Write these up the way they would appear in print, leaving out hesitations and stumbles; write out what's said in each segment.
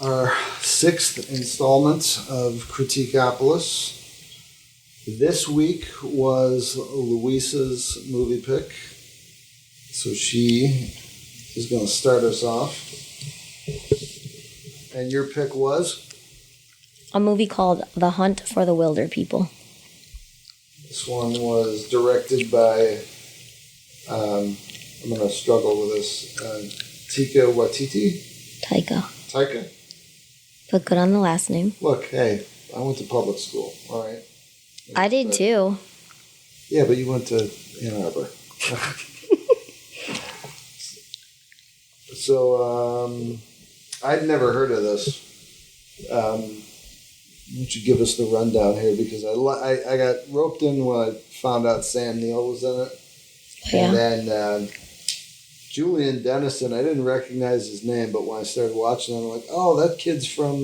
our sixth installment of Critique-Opolis. This week was Luisa's movie pick, so she is going to start us off. And your pick was? A movie called The Hunt for the Wilderpeople. This one was directed by, I'm going to struggle with this, Taika Waititi? Taika. But good on the last name. Look, hey, I went to public school, all right? I did too. Yeah, but you went to Ann Arbor. So, I'd never heard of this. Why don't you give us the rundown here? Because I got roped in when I found out Sam Neill was in it. Yeah. And then Julian Dennison, I didn't recognize his name, but when I started watching him, I'm like, oh, that kid's from,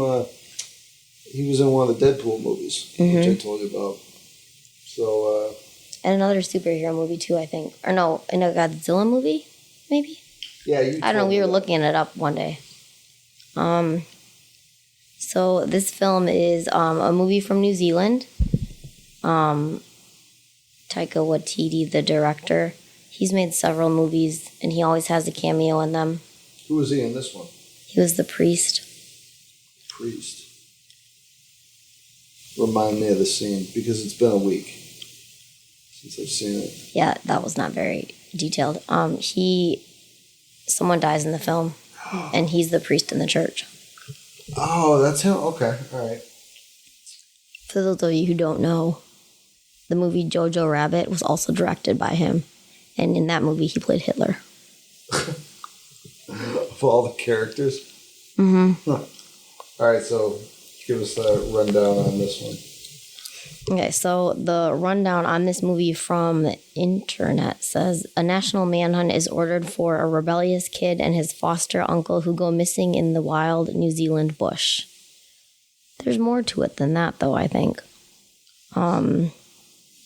he was in one of the Deadpool movies, which I told you about. So, and another superhero movie too, I think. Or no, in a Godzilla movie, maybe? Yeah, you I don't know, we were looking it up one day. So this film is a movie from New Zealand. Taika Waititi, the director, he's made several movies, and he always has a cameo in them. Who was he in this one? He was the priest. Priest. Remind me of the scene, because it's been a week since I've seen it. Yeah, that was not very detailed. Someone dies in the film, and he's the priest in the church. Oh, that's him? Okay, all right. For those of you who don't know, the movie Jojo Rabbit was also directed by him, and in that movie he played Hitler. Of all the characters? Mm-hmm. Huh. All right, so give us a rundown on this one. Okay, so the rundown on this movie from the internet says, a national manhunt is ordered for a rebellious kid and his foster uncle who go missing in the wild New Zealand bush. There's more to it than that, though, I think.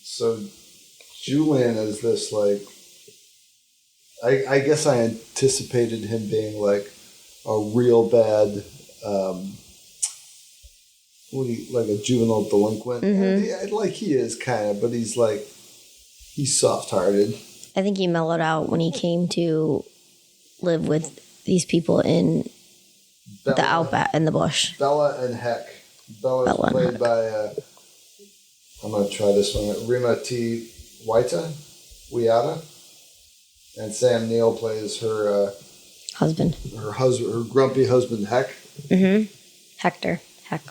So Julian is this, like, I guess I anticipated him being, like, a real bad... like a juvenile delinquent. And like he is kind of, but he's soft-hearted. I think he mellowed out when he came to live with these people in the outback, in the bush. Bella and Heck. Bella's played by, I'm going to try this one, Rima T. Wiata. And Sam Neill plays her husband. Her grumpy husband, Heck. Mm-hmm. Hector. Heck.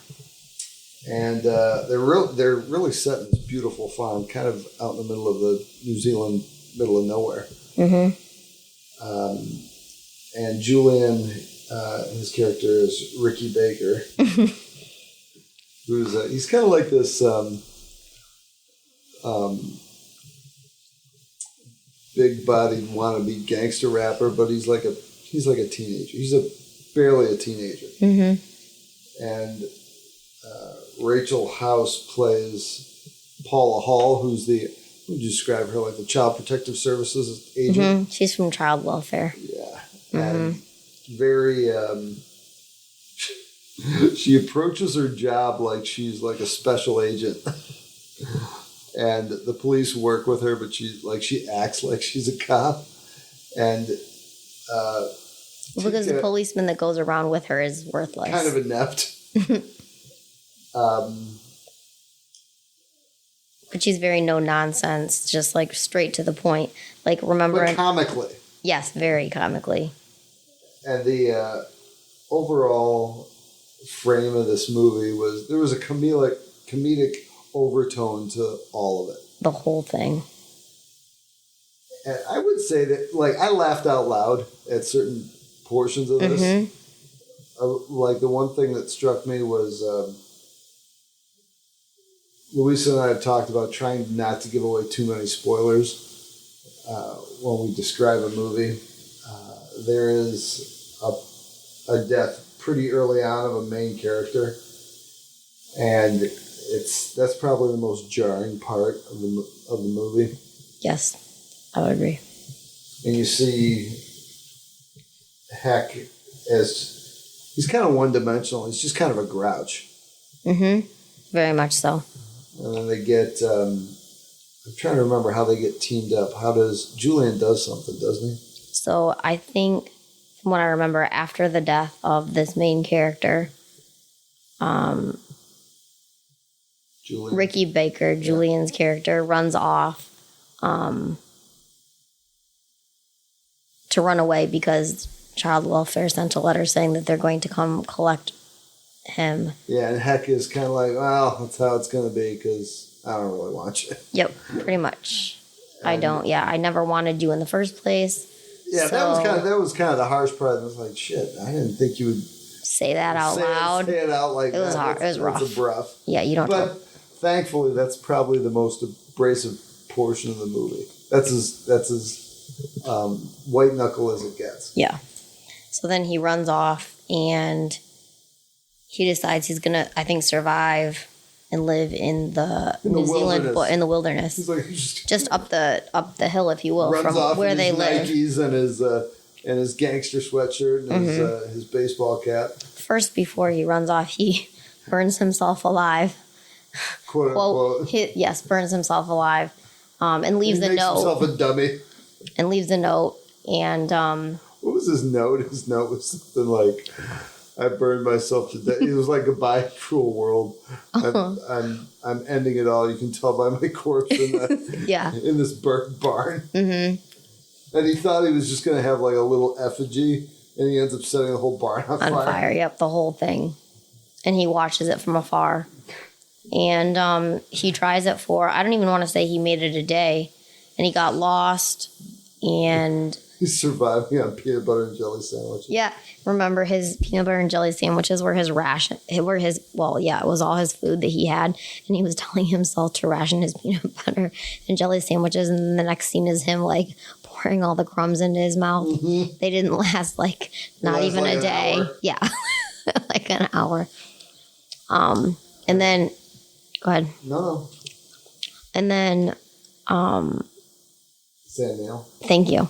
And they're really set in this beautiful farm, kind of out in the middle of the New Zealand, middle of nowhere. Mm-hmm. And Julian, his character is Ricky Baker, who's he's kind of like this big-bodied wannabe gangster rapper, but he's like a teenager. He's barely a teenager. Mm-hmm. And Rachel House plays Paula Hall, who would you describe her, like the Child Protective Services agent? Mm-hmm. She's from child welfare. Yeah. And very, she approaches her job like she's like a special agent. And the police work with her, but she acts like she's a cop. And because the policeman that goes around with her is worthless. Kind of inept. But she's very no nonsense, just like straight to the point. Like remember, but comically. Yes, very comically. And the overall frame of this movie there was a comedic overtone to all of it. The whole thing. And I would say that, like, I laughed out loud at certain portions of this. Mm-hmm. Like, the one thing that struck me was Louisa and I have talked about trying not to give away too many spoilers when we describe a movie. There is a death pretty early on of a main character, and that's probably the most jarring part of the movie. Yes, I would agree. And you see Heck as he's kind of one-dimensional. He's just kind of a grouch. Mm-hmm. Very much so. And then they get, I'm trying to remember how they get teamed up. Julian does something, doesn't he? So I think, from what I remember, after the death of this main character, Julian. Ricky Baker, Julian's character, runs off to run away because child welfare sent a letter saying that they're going to come collect him. Yeah, and Heck is kind of like, well, that's how it's going to be because I don't really want you. Yep, pretty much. I don't. Yeah, I never wanted you in the first place. Yeah, so that was kind of the harsh part. I was like, shit, I didn't think you would say that out loud. Say it out like that. It was hard. It was rough. It's rough. Yeah, you don't. But thankfully, that's probably the most abrasive portion of the movie. That's as white knuckle as it gets. Yeah. So then he runs off and he decides he's gonna, I think, survive and live in New Zealand, in the wilderness. He's like, just up the hill, if you will, runs from off where they live. Nikes and his gangster sweatshirt and his baseball cap. First, before he runs off, he burns himself alive. Quote unquote. Yes, burns himself alive, and leaves a note. Makes himself a dummy. And leaves a note. And what was his note? His note was something like, "I burned myself to death." It was like, "Goodbye, cruel world. I'm ending it all. You can tell by my corpse in this burnt barn." Mm-hmm. And he thought he was just going to have like a little effigy, and he ends up setting the whole barn on fire. On fire, yep, the whole thing. And he watches it from afar. And he tries it for, I don't even want to say he made it a day. And he got lost. And he's surviving on peanut butter and jelly sandwiches. Yeah, remember his peanut butter and jelly sandwiches were it was all his food that he had. And he was telling himself to ration his peanut butter and jelly sandwiches. And then the next scene is him like pouring all the crumbs into his mouth. Mm-hmm. They didn't last not even a day. Hour. Yeah, like an hour. And then, go ahead. No. And then, Samuel. Thank you.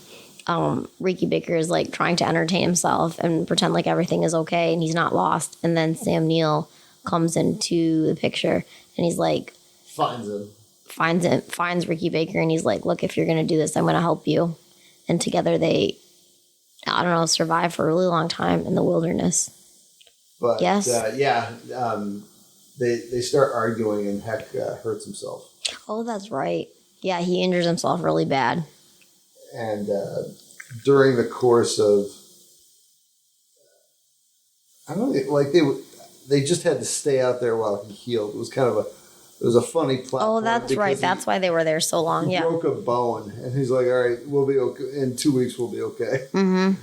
Ricky Baker is like trying to entertain himself and pretend like everything is okay and he's not lost. And then Sam Neill comes into the picture and he's like, finds Ricky Baker, and he's like, look, if you're going to do this, I'm going to help you. And together they, I don't know, survive for a really long time in the wilderness. But yes. They start arguing and Heck hurts himself. Oh, that's right. Yeah, he injures himself really bad. And during the course of, I don't know, like they just had to stay out there while he healed. It was kind of a funny plot. Oh, that's right. That's why they were there so long. He broke a bone, and he's like, "All right, we'll be okay. In 2 weeks, we'll be okay." Mm-hmm.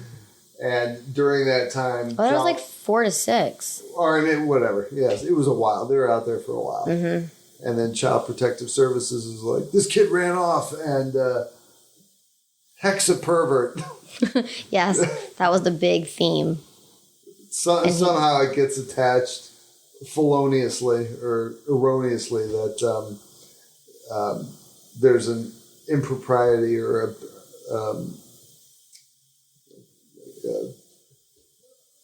And during that time, that was like 4 to 6. Or I mean, whatever. Yes, it was a while. They were out there for a while. Mm-hmm. And then Child Protective Services is like, this kid ran off, and Heck's a pervert. Yes, that was the big theme. Somehow it gets attached feloniously or erroneously that there's an impropriety or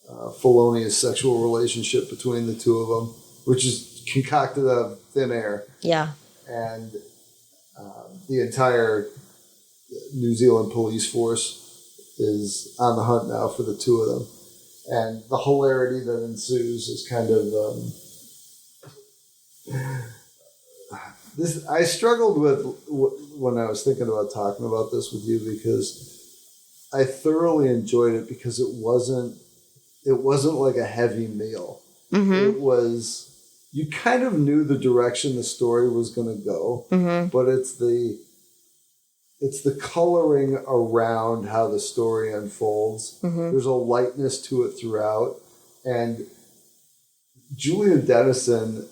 a felonious sexual relationship between the two of them, which is concocted out of thin air. Yeah. And the entire New Zealand police force is on the hunt now for the two of them. And the hilarity that ensues is kind of this. I struggled with when I was thinking about talking about this with you because I thoroughly enjoyed it because it wasn't like a heavy meal. Mm-hmm. It was, you kind of knew the direction the story was going to go, mm-hmm. but it's the coloring around how the story unfolds. Mm-hmm. There's a lightness to it throughout. And Julian Dennison,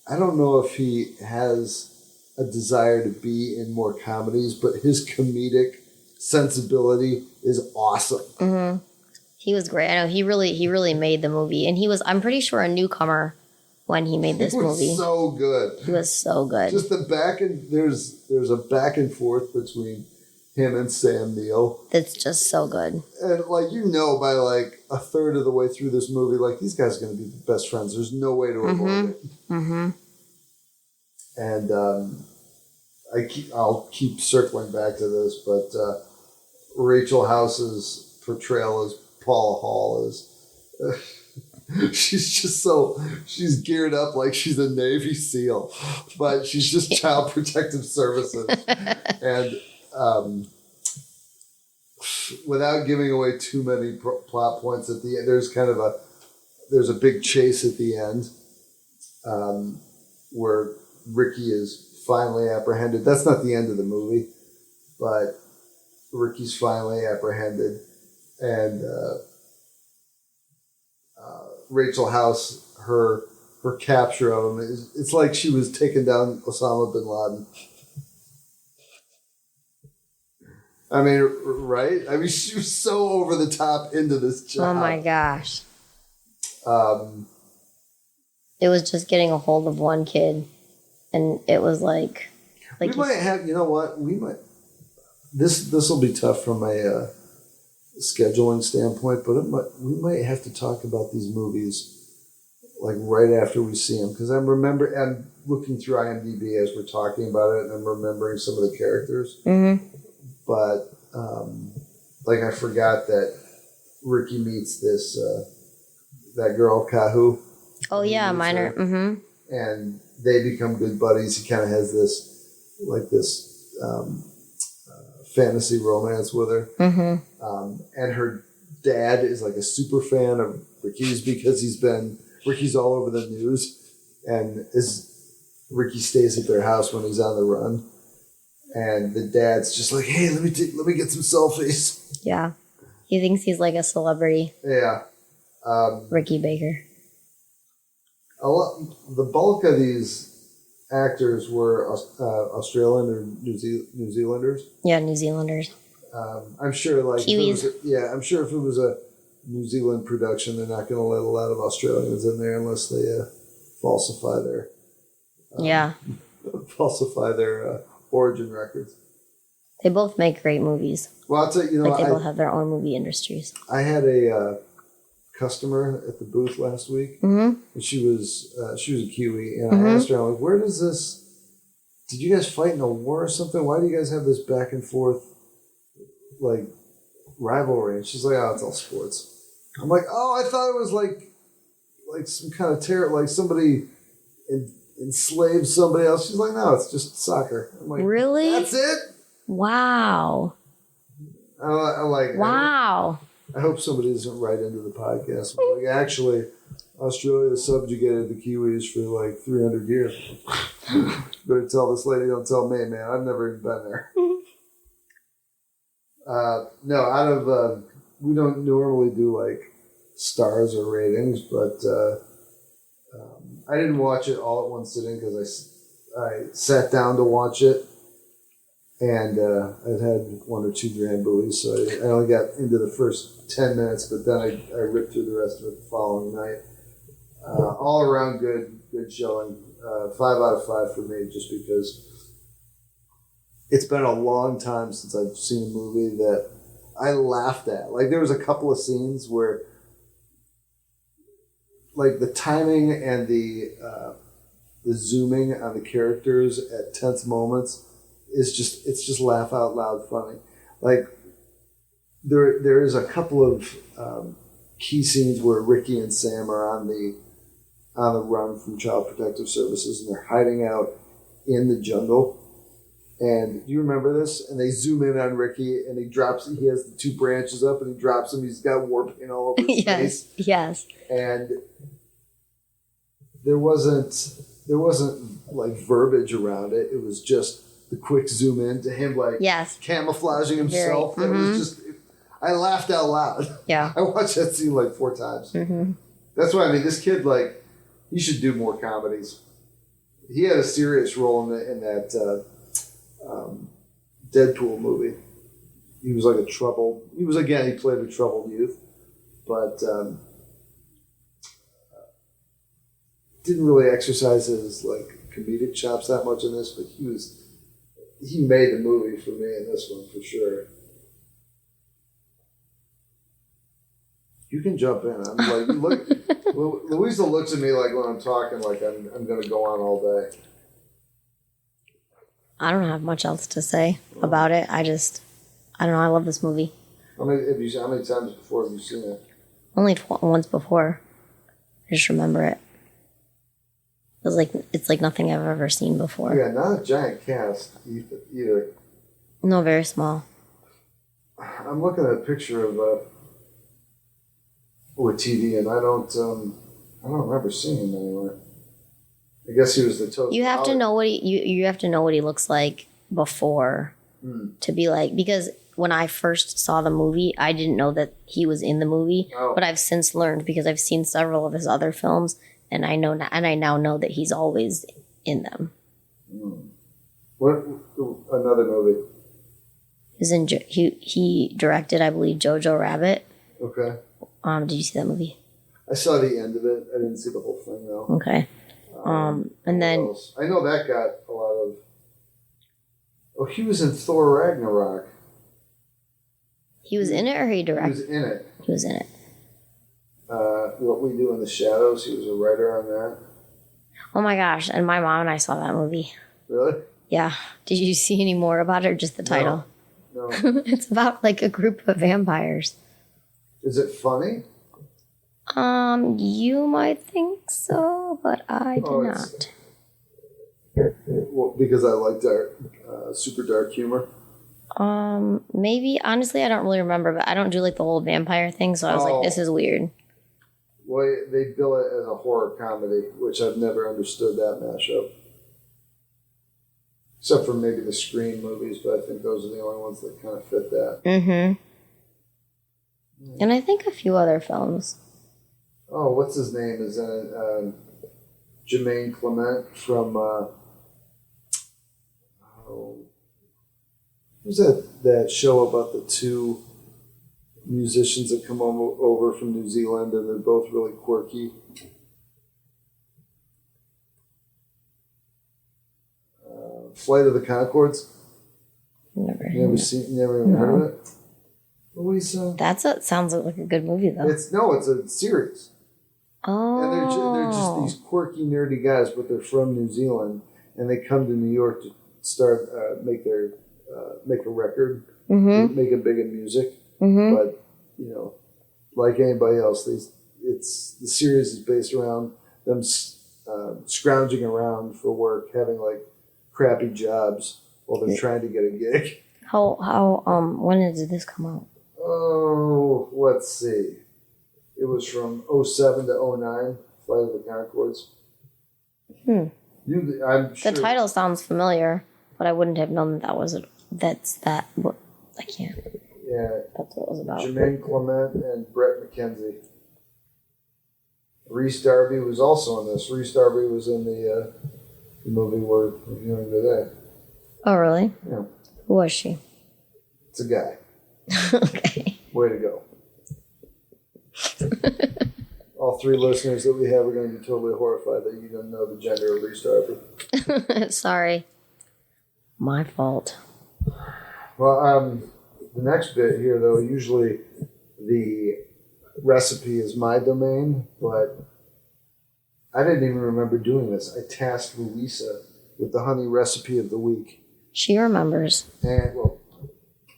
I don't know if he has a desire to be in more comedies, but his comedic sensibility is awesome. Mm-hmm. He was great. I know he really made the movie, and I'm pretty sure a newcomer when he made this movie. So good. He was so good. Just there's a back and forth between him and Sam Neill. That's just so good. And by like a third of the way through this movie, like, these guys are going to be best friends. There's no way to avoid it. Mm-hmm. And I'll keep circling back to this, but Rachel House's portrayal as Paula Hall is... she's geared up like she's a Navy SEAL, but she's just Child Protective Services. And without giving away too many plot points at the end, there's a big chase at the end where Ricky is finally apprehended. That's not the end of the movie, but Ricky's finally apprehended, and Rachel House, her capture of him it's like she was taking down Osama bin Laden. I mean, right? I mean, she was so over the top into this job. Oh my gosh. It was just getting a hold of one kid, and it was like we might have, you know what? We might. This will be tough from a scheduling standpoint, but we might have to talk about these movies like right after we see them, because I'm looking through IMDb as we're talking about it, and I'm remembering some of the characters. Mm-hmm. But like, I forgot that Ricky meets that girl Kahu. Oh yeah, Minor. Mm-hmm. And they become good buddies. He kind of has this fantasy romance with her. Mm-hmm. And her dad is like a super fan of Ricky's because Ricky's all over the news, and Ricky stays at their house when he's on the run, and the dad's just like, hey, let me get some selfies. Yeah, he thinks he's like a celebrity. Yeah. Ricky Baker. The bulk of these actors were Australian or New Zealanders. Yeah, New Zealanders. I'm sure, like, Kiwis. I'm sure if it was a New Zealand production, they're not going to let a lot of Australians in there unless they falsify their origin records. They both make great movies. Well, I'll tell you, they both have their own movie industries. I had a customer at the booth last week, mm-hmm. and she was a Kiwi, and mm-hmm. I asked her, I'm like, where does this? Did you guys fight in a war or something? Why do you guys have this back and forth, like, rivalry? And she's like, oh, it's all sports. I'm like, oh, I thought it was like some kind of terror, like somebody enslaved somebody else. She's like, no, it's just soccer. I'm like, really? That's it? Wow. I'm like, wow. I hope somebody doesn't write into the podcast. Like, actually, Australia subjugated the Kiwis for like 300 years. Better tell this lady, don't tell me, man. I've never even been there. No, we don't normally do like stars or ratings, but I didn't watch it all at one sitting because I sat down to watch it, and I'd had 1 or 2 Drambuie, so I only got into the first 10 minutes, but then I ripped through the rest of it the following night. All around good showing. 5 out of 5 for me, just because it's been a long time since I've seen a movie that I laughed at. Like, there was a couple of scenes where, like, the timing and the zooming on the characters at tense moments it's just laugh out loud funny. Like, there is a couple of key scenes where Ricky and Sam are on the run from Child Protective Services, and they're hiding out in the jungle. And do you remember this? And they zoom in on Ricky, and he has the 2 branches up, and he drops them. He's got war paint all over his face. Yes. And there wasn't like verbiage around it. It was just the quick zoom in to him, like, camouflaging himself. Mm-hmm. It was just, I laughed out loud. Yeah. I watched that scene like 4 times. Mm-hmm. That's why, I mean, this kid, like, he should do more comedies. He had a serious role in that Deadpool movie. He was like he played a troubled youth, but didn't really exercise his like comedic chops that much in this, but he made the movie for me in this one for sure. You can jump in. I'm like, look. Louisa looks at me like when I'm talking, like I'm going to go on all day. I don't have much else to say about it. I don't know. I love this movie. How many times before have you seen it? Only once before. I just remember it. It's like nothing I've ever seen before. Yeah, not a giant cast either. No, very small. I'm looking at a picture of TV, and I don't remember seeing him anywhere. I guess he was the toast. You have to know what you have to know what he looks like before to be like, because when I first saw the movie, I didn't know that he was in the movie, but I've since learned because I've seen several of his other films, and I now know that he's always in them. What another movie? He directed, I believe, Jojo Rabbit. Okay. Did you see that movie? I saw the end of it. I didn't see the whole thing though. Okay. And then I know that got a lot of. Oh, he was in Thor Ragnarok. He was in it, or he directed? He was in it. He was in it. What We Do in the Shadows. He was a writer on that. Oh my gosh! And my mom and I saw that movie. Really? Yeah. Did you see any more about it, or just the title? No. It's about like a group of vampires. Is it funny? You might think so, but I do not. Well, because I like super dark humor. Maybe. Honestly, I don't really remember, but I don't do like the whole vampire thing, so I was like, this is weird. Well, they bill it as a horror comedy, which I've never understood that mashup. Except for maybe the Scream movies, but I think those are the only ones that kind of fit that. Mm-hmm. And I think a few other films. Oh, what's his name? Is that Jermaine Clement from... who's that show about the two musicians that come over from New Zealand and they're both really quirky? Flight of the Conchords? Never even heard of it? Louisa? Sounds like a good movie, though. It's a series. Oh. And they're just these quirky, nerdy guys, but they're from New Zealand, and they come to New York to start make a record, make it big in music. Mm-hmm. But like anybody else, the series is based around them scrounging around for work, having like crappy jobs while they're trying to get a gig. When did this come out? Oh, let's see. It was from 2007 to 2009, Flight of the Conchords. I'm sure. The title sounds familiar, but I wouldn't have known that was it. I can't. Yeah. That's what it was about. Jermaine Clement and Brett McKenzie. Rhys Darby was also in this. Rhys Darby was in the movie we're reviewing today. Oh, really? Yeah. Who was she? It's a guy. Okay. Way to go. All three listeners that we have are going to be totally horrified that you don't know the gender of Rhys Darby. Sorry. My fault. Well, the next bit here, though, usually the recipe is my domain, but I didn't even remember doing this. I tasked Louisa with the honey recipe of the week. She remembers. And, well,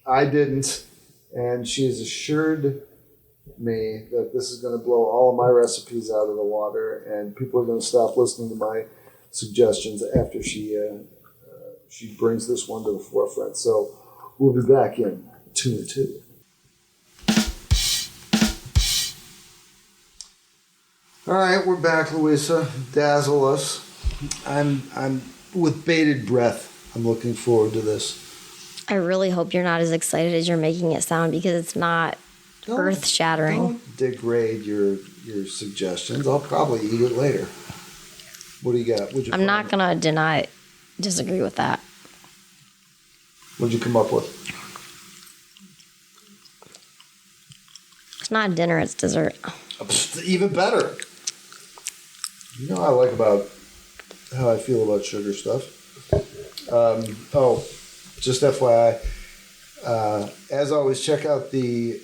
I didn't, and she has assured me that this is going to blow all of my recipes out of the water, and people are going to stop listening to my suggestions after she brings this one to the forefront. So we'll be back in 2 and 2. All right, we're back, Louisa. Dazzle us. I'm with bated breath. I'm looking forward to this. I really hope you're not as excited as you're making it sound, because it's not earth-shattering. Don't degrade your suggestions. I'll probably eat it later. What do you got? I'm not going to disagree with that. What'd you come up with? It's not dinner, it's dessert. Even better. You know what I like about how I feel about sugar stuff? Just FYI, as always, check out the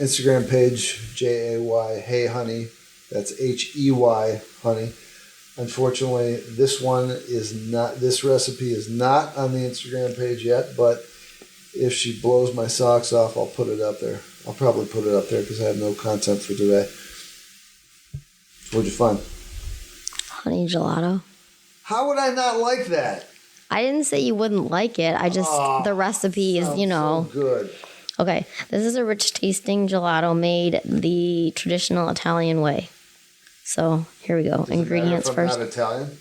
Instagram page, JAY, Hey Honey. That's HEY, honey. Unfortunately, this recipe is not on the Instagram page yet, but if she blows my socks off, I'll put it up there. I'll probably put it up there because I have no content for today. What'd you find? Honey gelato. How would I not like that? I didn't say you wouldn't like it. I just, the recipe is, So good. Okay, this is a rich tasting gelato made the traditional Italian way. So here we go. Does Ingredients it matter if first. I'm not Italian?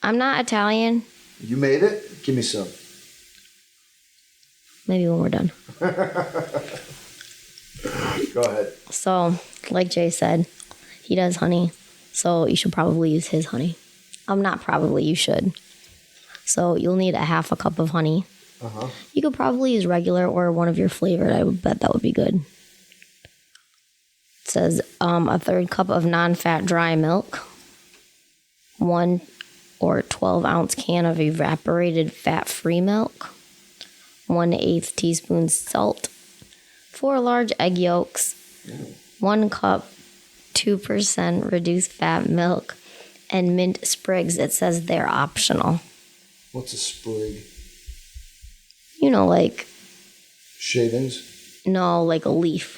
I'm not Italian. You made it? Give me some. Maybe when we're done. Go ahead. So, like Jay said, he does honey. So you should probably use his honey. Not probably, you should. So you'll need a half a cup of honey. Uh-huh. You could probably use regular or one of your flavored. I would bet that would be good. It says a third cup of non-fat dry milk. 1 or 12-ounce can of evaporated fat-free milk. 1/8 teaspoon salt. 4 large egg yolks. 1 cup 2% reduced fat milk. And mint sprigs. It says they're optional. What's a sprig? You know, like Shavings? no, like a leaf.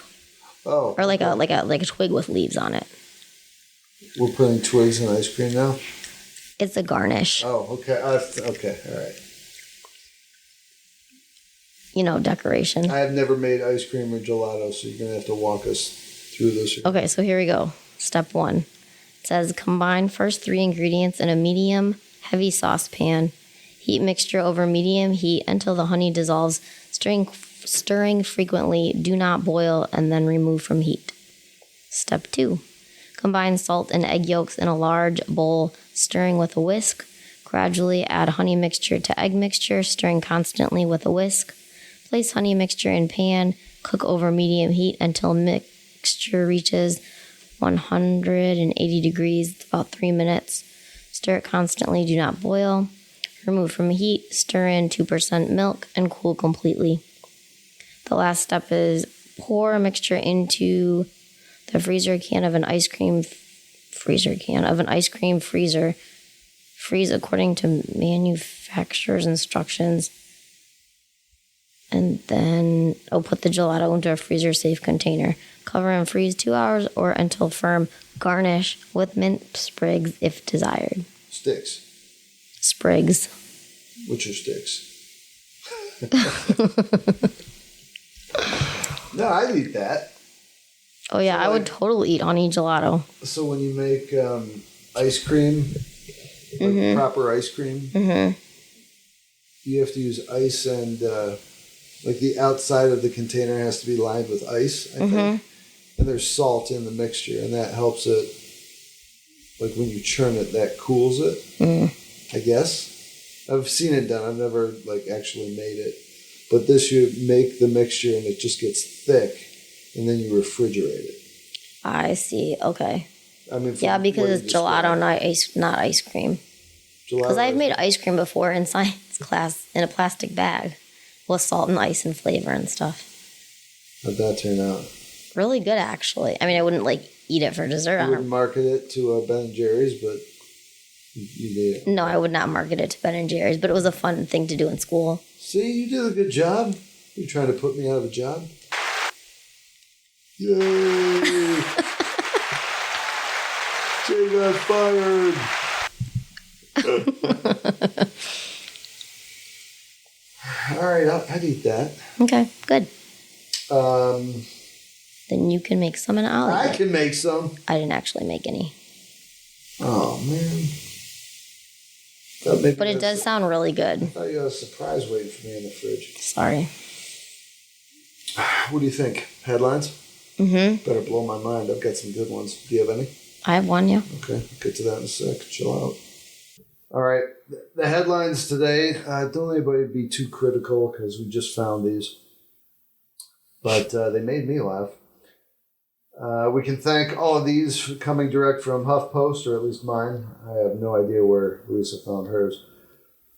Oh. Or like a twig with leaves on it. We're putting twigs in ice cream now? It's a garnish. Oh, okay. Okay, all right. You know, decoration. I have never made ice cream or gelato, so you're going to have to walk us through this. Okay, so here we go. Step 1. It says combine first 3 ingredients in a medium heavy saucepan. Heat mixture over medium heat until the honey dissolves, stirring frequently. Do not boil and then remove from heat. Step 2. Combine salt and egg yolks in a large bowl, stirring with a whisk. Gradually add honey mixture to egg mixture, stirring constantly with a whisk. Place honey mixture in pan. Cook over medium heat until mixture reaches 180 degrees, about 3 minutes. Stir it constantly, do not boil. Remove from heat, stir in 2% milk, and cool completely. The last step is pour a mixture into the freezer can of an ice cream freezer. Freeze according to manufacturer's instructions. And then put the gelato into a freezer-safe container. Cover and freeze 2 hours or until firm. Garnish with mint sprigs if desired. Sticks. Sprigs. Which are sticks? No, I'd eat that. Oh, yeah, So I would totally eat honey gelato. So when you make ice cream, like proper ice cream, you have to use ice and like the outside of the container has to be lined with ice, I think. And there's salt in the mixture, and that helps it. Like when you churn it, that cools it, I guess. I've seen it done. I've never like actually made it. But this, you make the mixture and it just gets thick, and then you refrigerate it. I see. Okay. I mean, Yeah, because it's gelato, not ice cream. Because I've made ice cream before in science class in a plastic bag with salt and ice and flavor and stuff. How'd that turn out? Really good, actually. I mean, I wouldn't like eat it for dessert. You wouldn't market it to Ben & Jerry's, but you did it. No, I would not market it to Ben & Jerry's, but it was a fun thing to do in school. See, you did a good job. You trying to put me out of a job? Yay! Jay got fired. All right, I'd eat that. Okay, good. Then you can make some and I'll eat I can make some. I didn't actually make any. Oh, man. But it does sound really good. I thought you had a surprise waiting for me in the fridge. Sorry. What do you think? Headlines? Mm-hmm. Better blow my mind. I've got some good ones. Do you have any? I have one, yeah. Okay, I'll get to that in a sec. Chill out. All right. The headlines today. Don't anybody be too critical because we just found these. But they made me laugh. We can thank all of these for coming direct from HuffPost, or at least mine. I have no idea where Lisa found hers.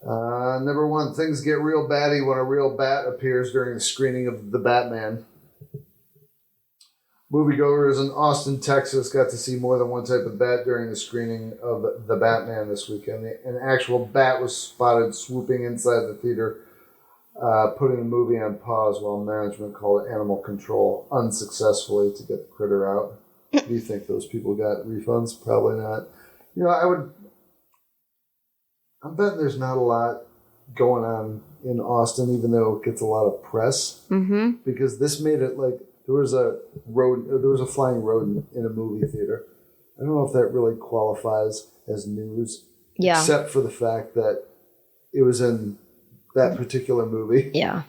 Number 1, things get real batty when a real bat appears during the screening of The Batman. Moviegoers in Austin, Texas got to see more than one type of bat during the screening of The Batman this weekend. An actual bat was spotted swooping inside the theater, putting the movie on pause while management called animal control unsuccessfully to get the critter out. Do you think those people got refunds? Probably not. I'm betting there's not a lot going on in Austin, even though it gets a lot of press. Mm-hmm. Because this made it like there was a flying rodent in a movie theater. I don't know if that really qualifies as news, except for the fact that it was in that particular movie. Yeah.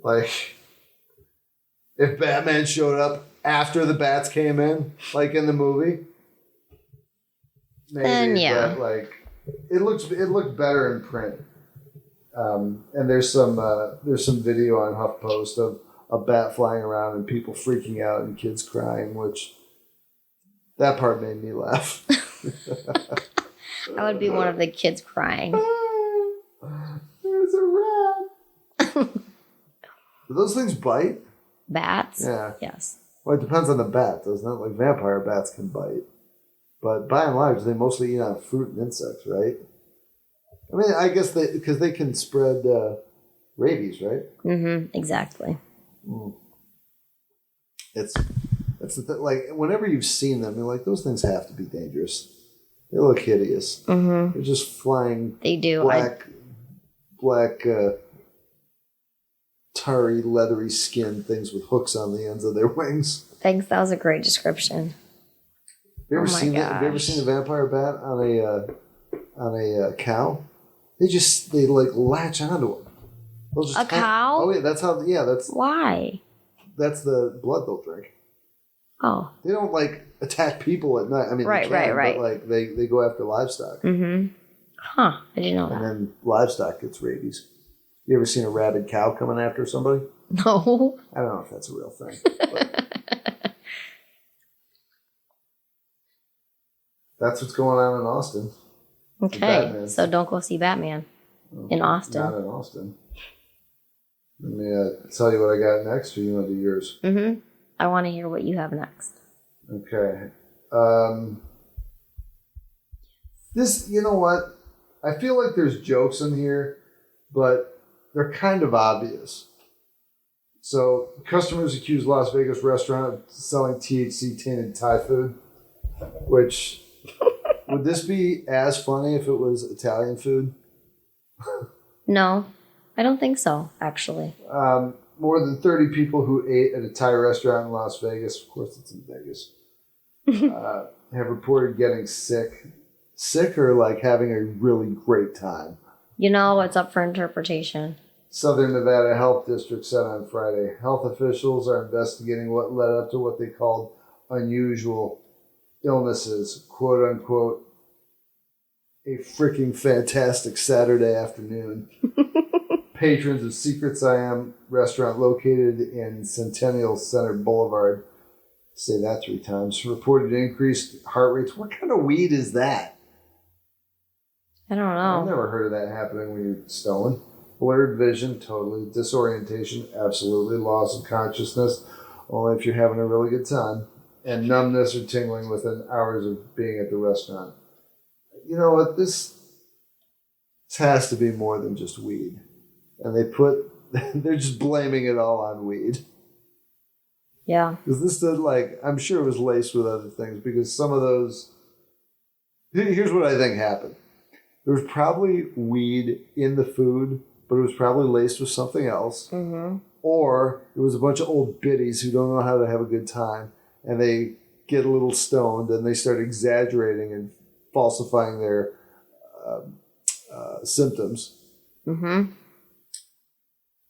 Like, if Batman showed up after the bats came in, like in the movie, maybe. Then, yeah. But like, it looked better in print. And there's some video on HuffPost of a bat flying around and people freaking out and kids crying, which that part made me laugh. I would be one of the kids crying. There's a rat. Do those things bite? Bats? Yeah. Yes. Well, it depends on the bat, doesn't it? Like vampire bats can bite. But by and large, they mostly eat on fruit and insects, right? I mean, I guess because they can spread rabies, right? Mm-hmm. Exactly. Mm. It's the like whenever you've seen them, you're like, those things have to be dangerous. They look hideous. Mm-hmm. They're just flying. They do. Black, tarry, leathery skin things with hooks on the ends of their wings. Thanks. That was a great description. Have you ever seen that? Have you ever seen a vampire bat on a cow? They like latch onto them. A cow? Oh yeah, that's how. Yeah, that's why. That's the blood they'll drink. Oh. They don't like attack people at night. I mean, right. But like they go after livestock. Mm-hmm. Huh? I didn't know that. And then livestock gets rabies. You ever seen a rabid cow coming after somebody? No. I don't know if that's a real thing. But that's what's going on in Austin. Okay, so don't go see Batman in Austin. Not in Austin. Let me tell you what I got next, or you want to do yours? Mm-hmm. I want to hear what you have next. Okay. This, you know what? I feel like there's jokes in here, but they're kind of obvious. So, customers accuse Las Vegas restaurant of selling THC-tainted Thai food, which... Would this be as funny if it was Italian food? No, I don't think so, actually. More than 30 people who ate at a Thai restaurant in Las Vegas, of course it's in Vegas, have reported getting sick. Sick or like having a really great time. You know, it's up for interpretation. Southern Nevada Health District said on Friday, health officials are investigating what led up to what they called unusual illnesses, quote unquote, a freaking fantastic Saturday afternoon. Patrons of Secret Siam restaurant located in Centennial Center Boulevard, say that 3 times, reported increased heart rates. What kind of weed is that? I don't know. I've never heard of that happening when you're stoned. Blurred vision, totally. Disorientation, absolutely. Loss of consciousness, only if you're having a really good time. And numbness or tingling within hours of being at the restaurant. You know what? This has to be more than just weed. And they're just blaming it all on weed. Yeah. Because this did I'm sure it was laced with other things, because some of those, here's what I think happened. There was probably weed in the food, but it was probably laced with something else. Mm-hmm. Or it was a bunch of old biddies who don't know how to have a good time. And they get a little stoned and they start exaggerating and falsifying their symptoms. Mm-hmm.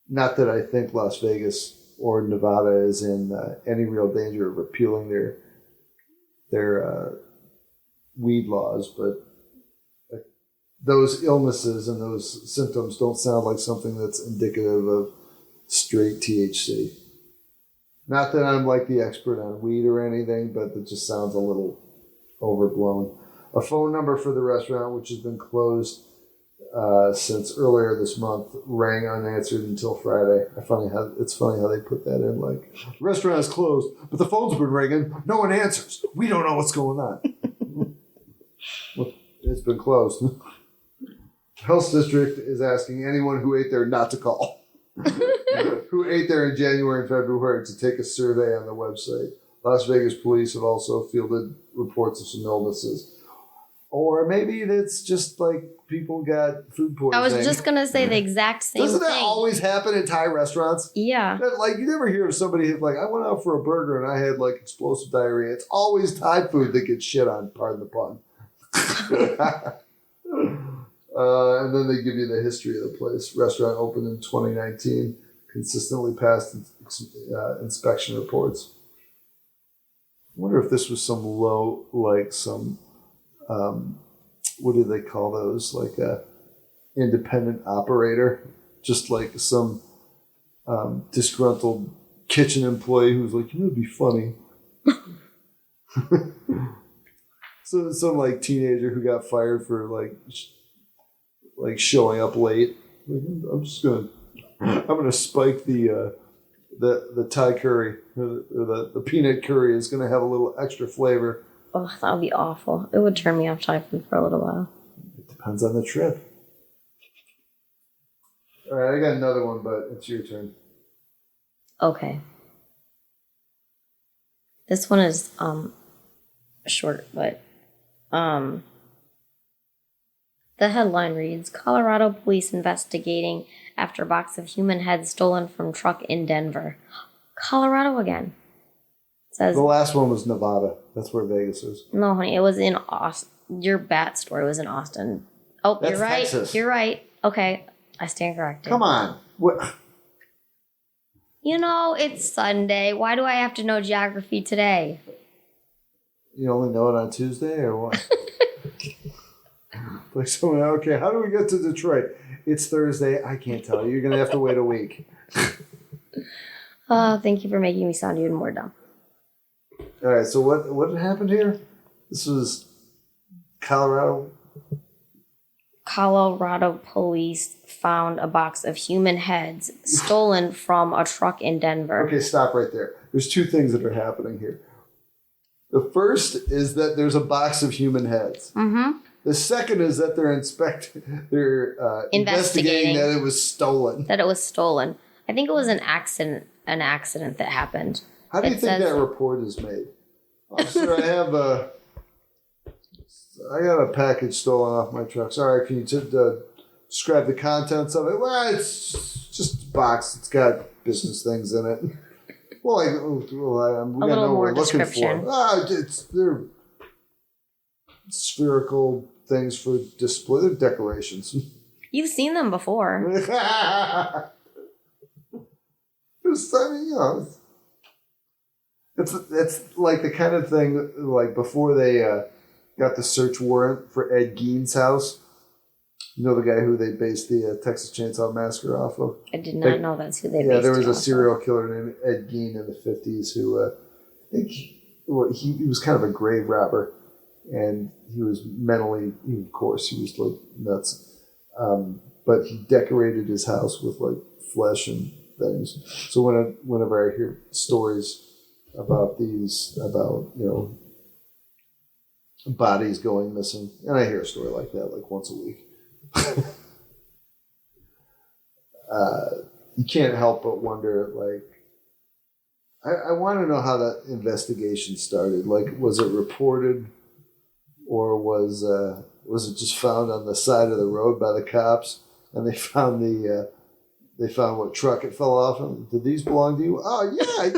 Not that I think Las Vegas or Nevada is in any real danger of repealing their weed laws, but those illnesses and those symptoms don't sound like something that's indicative of straight THC. Not that I'm like the expert on weed or anything, but it just sounds a little overblown. A phone number for the restaurant, which has been closed since earlier this month rang unanswered until Friday. It's funny how they put that in. Like, the restaurant is closed, but the phone's been ringing. No one answers. We don't know what's going on. Well, it's been closed. Health District is asking anyone who ate there not to call. Who ate there in January and February to take a survey on the website. Las Vegas police have also fielded reports of some illnesses. Or maybe it's just like people got food poisoning. I was just going to say the exact same Doesn't thing. that always happen in Thai restaurants? Yeah. Like, you never hear of somebody like, I went out for a burger and I had like explosive diarrhea. It's always Thai food that gets shit on, pardon the pun. And then they give you the history of the place. Restaurant opened in 2019, consistently passed inspection reports. I wonder if this was some low, like some, what do they call those? Like a independent operator, just like some disgruntled kitchen employee who's like, it'd be funny. So some like teenager who got fired for like showing up late. Like, I'm gonna spike the Thai curry, or the peanut curry is gonna have a little extra flavor. Oh, that would be awful. It would turn me off Thai food for a little while. It depends on the trip. All right, I got another one, but it's your turn. Okay. This one is short, but the headline reads, Colorado police investigating after box of human heads stolen from truck in Denver. Colorado again. It says, the last one was Nevada. That's where Vegas is. No, honey, it was in Austin. Your bat story was in Austin. Oh, That's you're right. Texas. You're right. Okay, I stand corrected. Come on. What? You know, it's Sunday. Why do I have to know geography today? You only know it on Tuesday, or what? Like someone, okay, how do we get to Detroit? It's Thursday. I can't tell you. You're going to have to wait a week. Oh, thank you for making me sound even more dumb. All right, so what had happened here? This was Colorado. Colorado police found a box of human heads stolen from a truck in Denver. Okay, stop right there. There's two things that are happening here. The first is that there's a box of human heads. Mm-hmm. The second is that they're investigating that it was stolen. That it was stolen. I think it was an accident that happened. How do you think that report is made? Officer, I got a package stolen off my truck. Sorry, can you describe the contents of it? Well, it's just a box. It's got business things in it. Well, we got to know what we're looking for. They're spherical things for display. They're decorations. You've seen them before. It's like the kind of thing like before they got the search warrant for Ed Gein's house. You know the guy who they based the Texas Chainsaw Massacre off of? I did not know that's who they based it off. Yeah, there was a serial killer named Ed Gein in the 50s who I think he was kind of a grave robber. And he was mentally, of course, he was like nuts. But he decorated his house with like flesh and things. So whenever I hear stories about bodies going missing, and I hear a story like that like once a week, you can't help but wonder, like, I want to know how that investigation started. Like, was it reported, or was it just found on the side of the road by the cops, and they found what truck it fell off of? Did these belong to you? Oh yeah.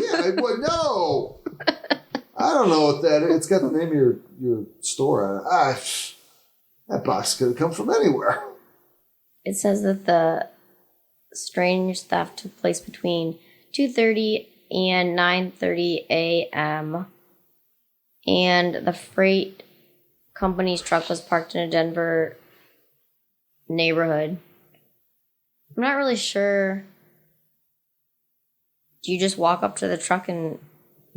No, I don't know what that is. It's got the name of your store on it. That box could have come from anywhere. It says that the strange theft took place between 2:30 and 9:30 a.m. and the freight company's truck was parked in a Denver neighborhood. I'm not really sure. Do you just walk up to the truck and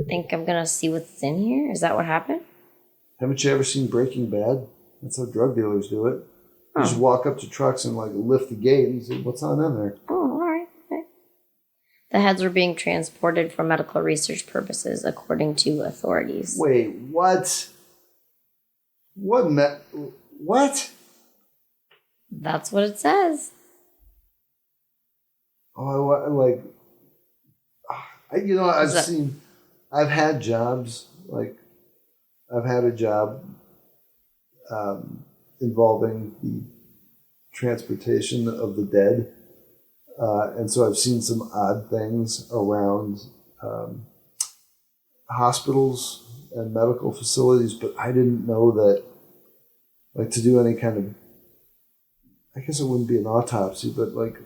think, I'm going to see what's in here? Is that what happened? Haven't you ever seen Breaking Bad? That's how drug dealers do it. You just walk up to trucks and like lift the gate and say, "What's on in there?" Oh, all right. Okay. The heads were being transported for medical research purposes, according to authorities. Wait, what? What? That's what it says. Oh, I've had jobs, like, I've had a job involving the transportation of the dead. And so I've seen some odd things around hospitals and medical facilities, but I didn't know that, like, to do any kind of, I guess it wouldn't be an autopsy, but like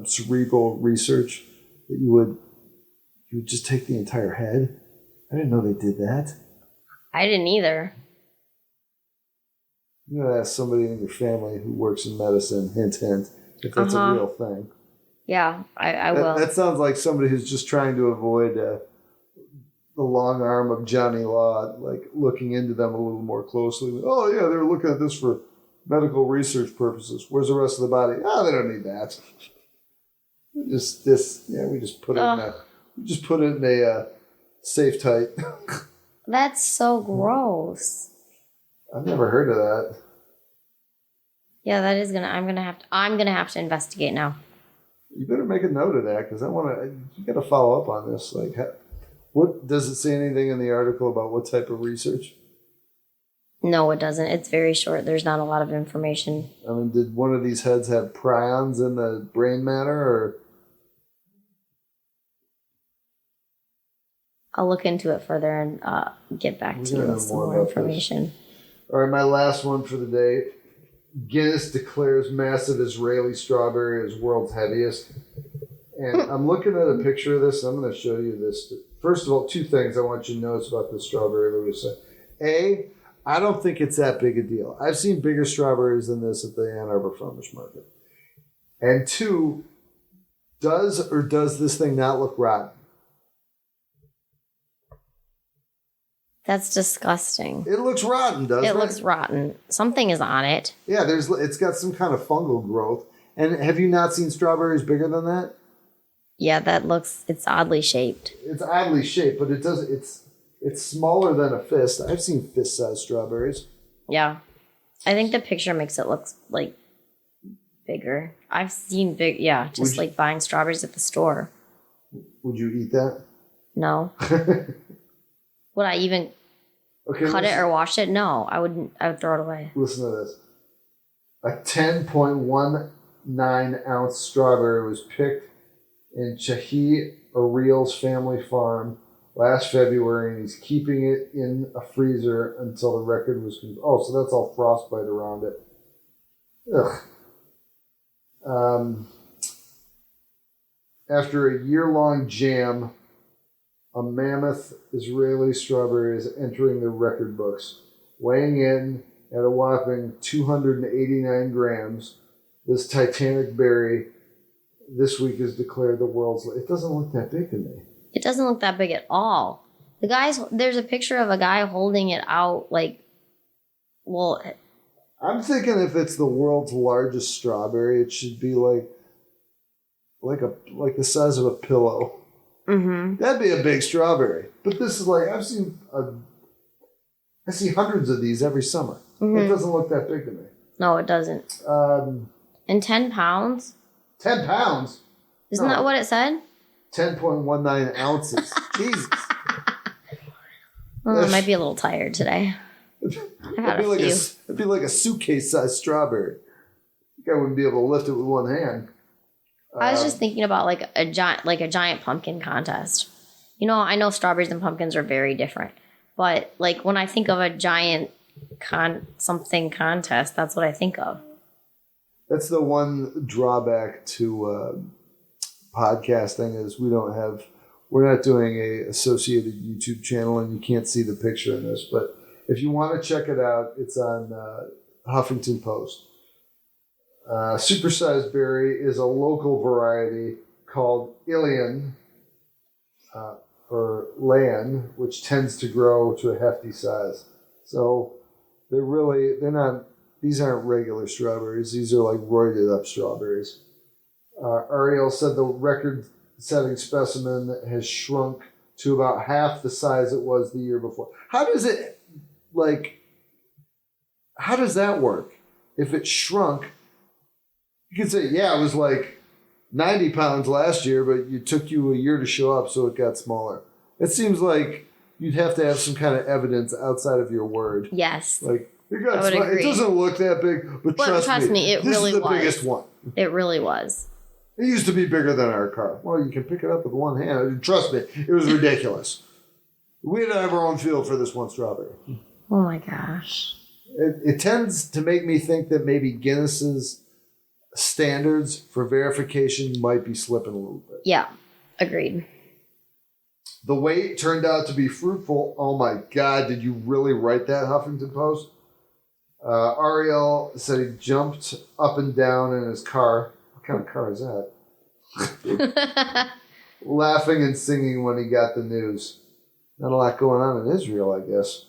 cerebral research, that you would just take the entire head. I didn't know they did that. I didn't either. You gotta ask somebody in your family who works in medicine, hint, hint, if that's a real thing. Yeah, I will. That sounds like somebody who's just trying to avoid the long arm of Johnny Law, like looking into them a little more closely. Oh, yeah, they're looking at this for medical research purposes. Where's the rest of the body? Oh, they don't need that. We just put it in a safe tight. That's so gross. I've never heard of that. Yeah, that is I'm gonna have to investigate now. You better make a note of that, because you got to follow up on this. Like, what does it say anything in the article about what type of research? No, it doesn't. It's very short. There's not a lot of information. I mean, did one of these heads have prions in the brain matter, or? I'll look into it further and get back to you with some more information. All right, my last one for the day. Guinness declares massive Israeli strawberry as world's heaviest. And I'm looking at a picture of this. I'm going to show you this. First of all, two things I want you to notice about this strawberry, Louisa. A, I don't think it's that big a deal. I've seen bigger strawberries than this at the Ann Arbor Farmers Market. And two, does this thing not look rotten? That's disgusting. It looks rotten, doesn't it? It looks rotten. Something is on it. Yeah, it's got some kind of fungal growth. And have you not seen strawberries bigger than that? Yeah, it's oddly shaped. It's oddly shaped, but it's smaller than a fist. I've seen fist-sized strawberries. Yeah. I think the picture makes it look like bigger. I've seen like buying strawberries at the store. Would you eat that? No. Would I even cut it or wash it? No, I wouldn't. I would throw it away. Listen to this. A 10.19 ounce strawberry was picked in Chahi Ariel's family farm last February, and he's keeping it in a freezer until the record was confirmed. Oh, so that's all frostbite around it. Ugh. After a year-long jam, a mammoth Israeli strawberry is entering the record books, weighing in at a whopping 289 grams. This titanic berry this week is declared the world's. It doesn't look that big to me. It doesn't look that big at all. There's a picture of a guy holding it out I'm thinking if it's the world's largest strawberry, it should be like the size of a pillow. Mm-hmm. That'd be a big strawberry. But this is like, I see hundreds of these every summer. Mm-hmm. It doesn't look that big to me. No, it doesn't. And 10 pounds? 10 pounds? Isn't that what it said? 10.19 ounces. Jesus. Well, I might be a little tired today. It'd be like a suitcase-sized strawberry. I wouldn't be able to lift it with one hand. I was just thinking about like a giant pumpkin contest. You know, I know strawberries and pumpkins are very different, but like when I think of a giant something contest, that's what I think of. That's the one drawback to podcasting is we're not doing a associated YouTube channel, and you can't see the picture in this. But if you want to check it out, it's on Huffington Post. Supersized berry is a local variety called Ilian or Lan, which tends to grow to a hefty size. So they're not these aren't regular strawberries. These are like roided up strawberries. Ariel said the record-setting specimen has shrunk to about half the size it was the year before. How does that work? If it shrunk, you could say, yeah, it was like 90 pounds last year, but it took you a year to show up, so it got smaller. It seems like you'd have to have some kind of evidence outside of your word. Yes. Like, it doesn't look that big, but trust me, it this really is the was. biggest one. It really was. It used to be bigger than our car. Well, you can pick it up with one hand. Trust me, it was ridiculous. We had to have our own field for this one strawberry. Oh my gosh. It tends to make me think that maybe Guinness's standards for verification might be slipping a little bit. Yeah, agreed. The wait turned out to be fruitful. Oh my God, did you really write that, Huffington Post? Ariel said he jumped up and down in his car. What kind of car is that? Laughing and singing when he got the news. Not a lot going on in Israel, I guess.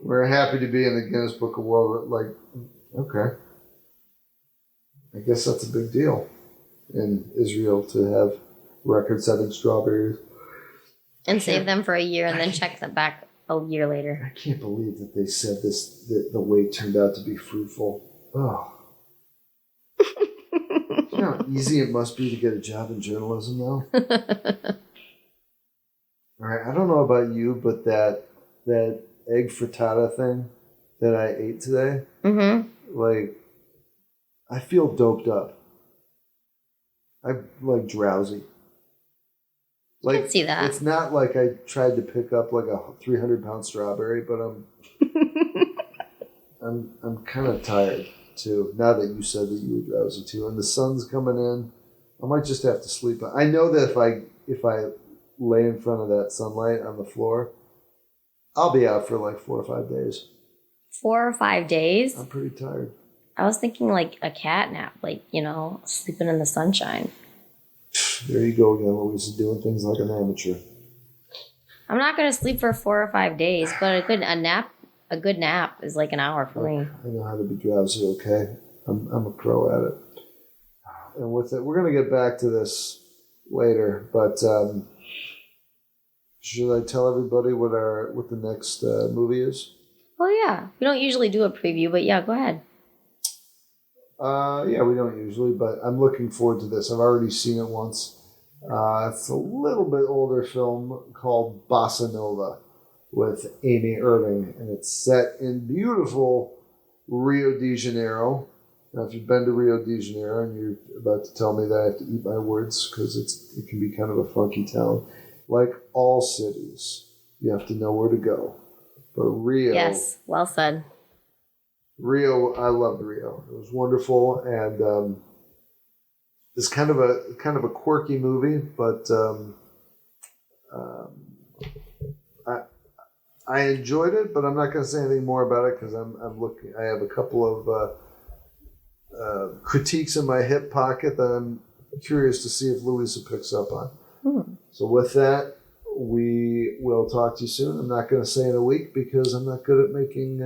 We're happy to be in the Guinness Book of World. Like, okay. I guess that's a big deal in Israel to have record-setting strawberries. And save them for a year and then check them back a year later. I can't believe that they said this, that the wait turned out to be fruitful. Oh. You know how easy it must be to get a job in journalism now? All right, I don't know about you, but that egg frittata thing that I ate today, like, I feel doped up. I'm, like, drowsy. Like, I can see that. It's not like I tried to pick up like a 300-pound strawberry, but I'm kind of tired too. Now that you said that you were drowsy too, and the sun's coming in, I might just have to sleep. I know that if I lay in front of that sunlight on the floor, I'll be out for like 4 or 5 days. 4 or 5 days? I'm pretty tired. I was thinking like a cat nap, like, sleeping in the sunshine. There you go again, Louise, doing things like an amateur. I'm not going to sleep for 4 or 5 days, but a good nap is like an hour for me. I know how to be drowsy, okay? I'm a pro at it. And with it, we're going to get back to this later, but should I tell everybody what the next movie is? Oh, yeah. We don't usually do a preview, but yeah, go ahead. Yeah, we don't usually, but I'm looking forward to this. I've already seen it once. It's a little bit older film called Bossa Nova with Amy Irving, and it's set in beautiful Rio de Janeiro. Now, if you've been to Rio de Janeiro and you're about to tell me that I have to eat my words because it can be kind of a funky town, like all cities, you have to know where to go. But Rio... Yes, well said. Rio, I loved Rio. It was wonderful, and it's kind of a quirky movie, but I enjoyed it. But I'm not going to say anything more about it because I'm looking. I have a couple of critiques in my hip pocket that I'm curious to see if Louisa picks up on. So with that, we will talk to you soon. I'm not going to say in a week because I'm not good at making